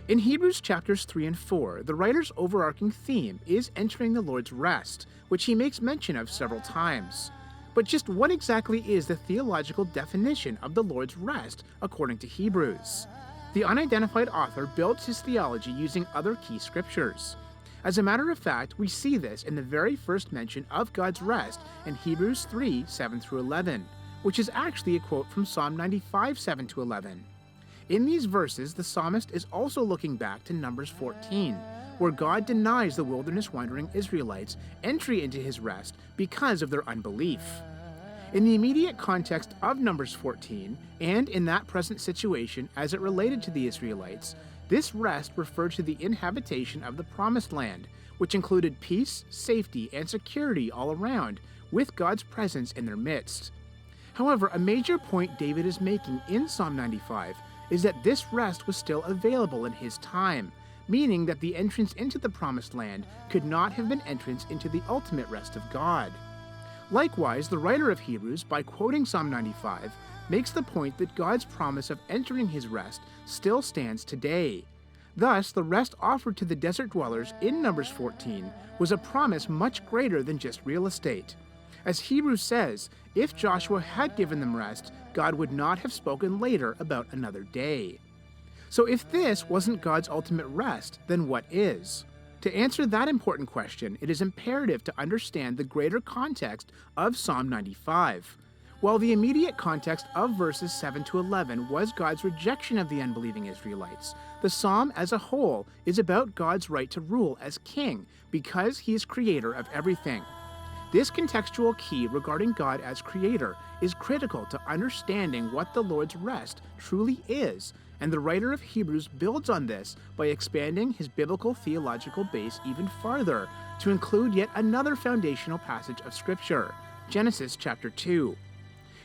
In Hebrews chapters 3 and 4, the writer's overarching theme is entering the Lord's rest, which he makes mention of several times. But just what exactly is the theological definition of the Lord's rest according to Hebrews? The unidentified author builds his theology using other key scriptures. As a matter of fact, we see this in the very first mention of God's rest in Hebrews 3, 7-11, which is actually a quote from Psalm 95, 7-11. In these verses, the psalmist is also looking back to Numbers 14, where God denies the wilderness wandering Israelites entry into his rest because of their unbelief. In the immediate context of Numbers 14, and in that present situation as it related to the Israelites, this rest referred to the inhabitation of the Promised Land, which included peace, safety, and security all around, with God's presence in their midst. However, a major point David is making in Psalm 95 is that this rest was still available in his time, meaning that the entrance into the Promised Land could not have been entrance into the ultimate rest of God. Likewise, the writer of Hebrews, by quoting Psalm 95, makes the point that God's promise of entering his rest still stands today. Thus, the rest offered to the desert dwellers in Numbers 14 was a promise much greater than just real estate. As Hebrews says, if Joshua had given them rest, God would not have spoken later about another day. So if this wasn't God's ultimate rest, then what is? To answer that important question, it is imperative to understand the greater context of Psalm 95. While the immediate context of verses 7-11 was God's rejection of the unbelieving Israelites, the psalm as a whole is about God's right to rule as king because he is creator of everything. This contextual key regarding God as creator is critical to understanding what the Lord's rest truly is, and the writer of Hebrews builds on this by expanding his biblical theological base even farther to include yet another foundational passage of Scripture, Genesis chapter 2.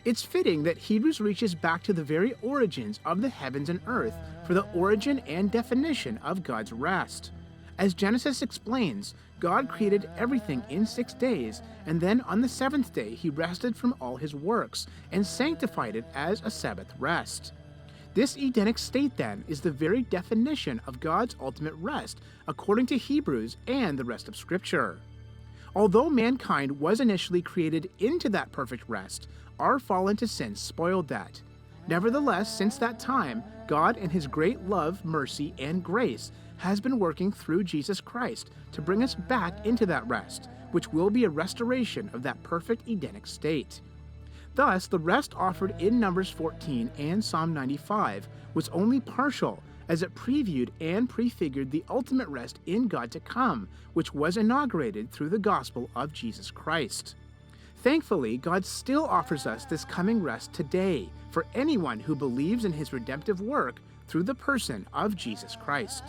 It's fitting that Hebrews reaches back to the very origins of the heavens and earth for the origin and definition of God's rest. As Genesis explains, God created everything in 6 days, and then on the seventh day he rested from all his works and sanctified it as a Sabbath rest. This Edenic state, then, is the very definition of God's ultimate rest, according to Hebrews and the rest of Scripture. Although mankind was initially created into that perfect rest, our fall into sin spoiled that. Nevertheless, since that time, God, in his great love, mercy, and grace, has been working through Jesus Christ to bring us back into that rest, which will be a restoration of that perfect Edenic state. Thus, the rest offered in Numbers 14 and Psalm 95 was only partial, as it previewed and prefigured the ultimate rest in God to come, which was inaugurated through the gospel of Jesus Christ. Thankfully, God still offers us this coming rest today for anyone who believes in his redemptive work through the person of Jesus Christ.